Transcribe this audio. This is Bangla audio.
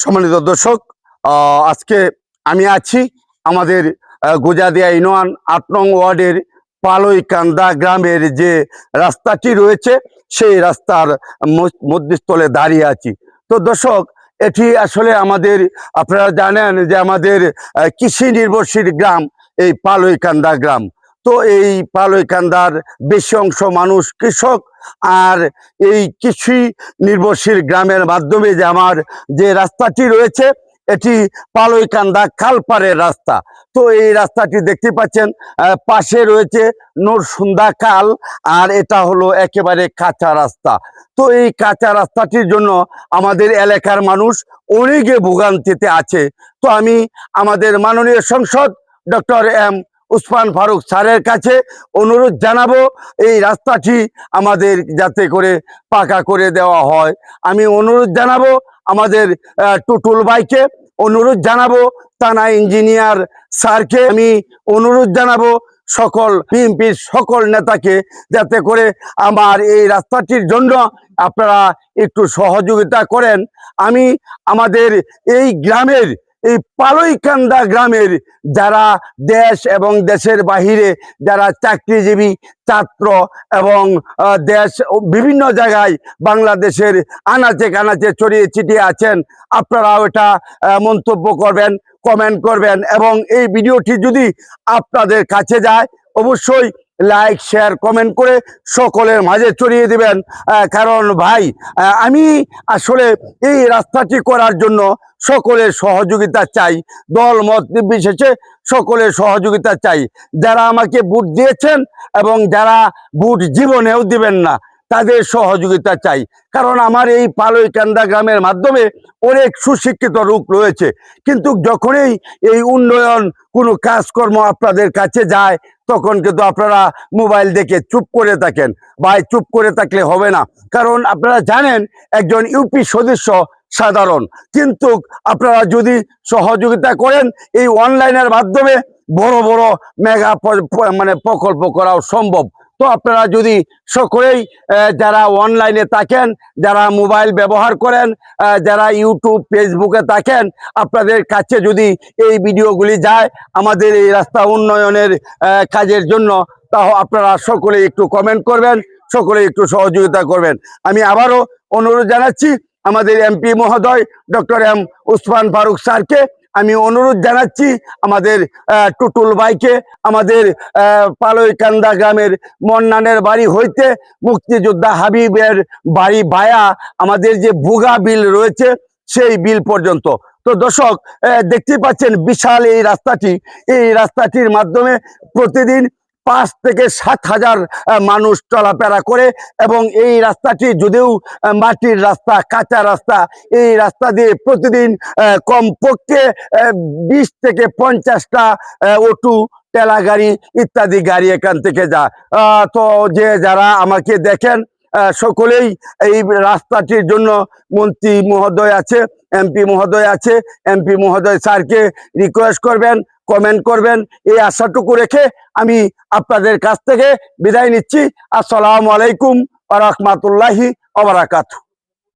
সম্মানিত দর্শক, আজকে আমি আছি আমাদের গোজাদিয়া ইউনিয়ন ৮ নং ওয়ার্ডের পালইকান্দা গ্রামের যে রাস্তাটি রয়েছে সেই রাস্তার মধ্যস্থলে দাঁড়িয়ে আছি। তো দর্শক, এটি আসলে আমাদের, আপনারা জানেন যে আমাদের কৃষি নির্ভরশীল গ্রাম এই পালইকান্দা গ্রাম। তো এই পালইকান্দার বেশি অংশ মানুষ কৃষক, আর এই কৃষি নির্ভরশীল গ্রামের মাধ্যমে যে আমার যে রাস্তাটি রয়েছে এটি পালইকান্দা খালপাড়ের রাস্তা। তো এই রাস্তাটি দেখতে পাচ্ছেন, পাশে রয়েছে নরসুন্দা খাল, আর এটা হলো একেবারে কাঁচা রাস্তা। তো এই কাঁচা রাস্তাটির জন্য আমাদের এলাকার মানুষ অনেকে ভোগান্তিতে আছে। তো আমি আমাদের মাননীয় সংসদ ডক্টর এম উসমান ফারুক স্যারের কাছে অনুরোধ জানাবো এই রাস্তাটি আমাদের যাতে করে পাকা করে দেওয়া হয়। আমি অনুরোধ জানাবো আমাদের টুটুল ভাইকে, অনুরোধ জানাবো থানা ইঞ্জিনিয়ার স্যারকে, আমি অনুরোধ জানাবো সকল বিএনপির সকল নেতাকে যাতে করে আমার এই রাস্তাটির জন্য আপনারা একটু সহযোগিতা করেন। আমি আমাদের এই গ্রামের, এই পালইকান্দা গ্রামের যারা দেশ এবং দেশের বাহিরে যারা চাকরিজীবী ছাত্র এবং দেশ বিভিন্ন জায়গায় বাংলাদেশের আনাচে কানাচে ছড়িয়ে ছিটিয়ে আছেন, আপনারা ওটা মন্তব্য করবেন, কমেন্ট করবেন, এবং এই ভিডিওটি যদি আপনাদের কাছে যায় অবশ্যই লাইক শেয়ার কমেন্ট করে সকলের মাঝে ছড়িয়ে দিবেন। কারণ ভাই, আমি আসলে এই রাস্তাটি করার জন্য সকলের সহযোগিতা চাই, দল মত নির্বিশেষে সকলের সহযোগিতা চাই। যারা আমাকে ভোট দিয়েছেন এবং যারা ভোট জীবনেও দিবেন না তাদের সহযোগিতা চাই। কারণ আমার এই পালইকান্দা গ্রামের মাধ্যমে অনেক সুশিক্ষিত লোক রয়েছে, কিন্তু যখনই এই উন্নয়ন কোনো কাজকর্ম আপনাদের কাছে যায় তখন কিন্তু আপনারা মোবাইল দেখে চুপ করে থাকেন। ভাই, চুপ করে থাকলে হবে না, কারণ আপনারা জানেন একজন ইউপি সদস্য সাধারণ, কিন্তু আপনারা যদি সহযোগিতা করেন এই অনলাইনের মাধ্যমে বড় বড় মেগা প্রকল্প করাও সম্ভব। তো আপনারা যদি সকলেই যারা অনলাইনে থাকেন, যারা মোবাইল ব্যবহার করেন, যারা ইউটিউব ফেসবুকে থাকেন, আপনাদের কাছে যদি এই ভিডিওগুলি যায় আমাদের এই রাস্তা উন্নয়নের কাজের জন্য, তাও আপনারা সকলে একটু কমেন্ট করবেন, সকলে একটু সহযোগিতা করবেন। আমি আবারও অনুরোধ জানাচ্ছি আমাদের এমপি মহোদয় ডক্টর এম উসমান ফারুক স্যারকে, আমি অনুরোধ জানাচ্ছি আমাদের টুটুল ভাইকে, আমাদের পালইকান্দা গ্রামের মন্নানের বাড়ি হইতে মুক্তিযোদ্ধা হাবিবের বাড়ি ভায়া আমাদের যে ভুগা বিল রয়েছে সেই বিল পর্যন্ত। তো দর্শক, দেখতে পাচ্ছেন বিশাল এই রাস্তাটি, এই রাস্তাটির মাধ্যমে প্রতিদিন 5 থেকে 7 হাজার মানুষ চলাফেরা করে, এবং এই রাস্তাটি যদিও মাটির রাস্তা, কাঁচা রাস্তা, এই রাস্তা দিয়ে প্রতিদিন কমপক্ষে 20 থেকে 50টা অটো, টেলা গাড়ি ইত্যাদি গাড়ি এখান থেকে যায়। তো যে যারা আমাকে দেখেন সকলেই এই রাস্তাটির জন্য মন্ত্রী মহোদয় আছে, এমপি মহোদয় আছে, এমপি মহোদয় স্যারকে রিকোয়েস্ট করবেন, কমেন্ট করবেন, এই আশাটুকু রেখে আমি আপনাদের কাছ থেকে বিদায় নিচ্ছি। আসসালামু আলাইকুম ওয়া রাহমাতুল্লাহি ওয়া বারাকাতুহু।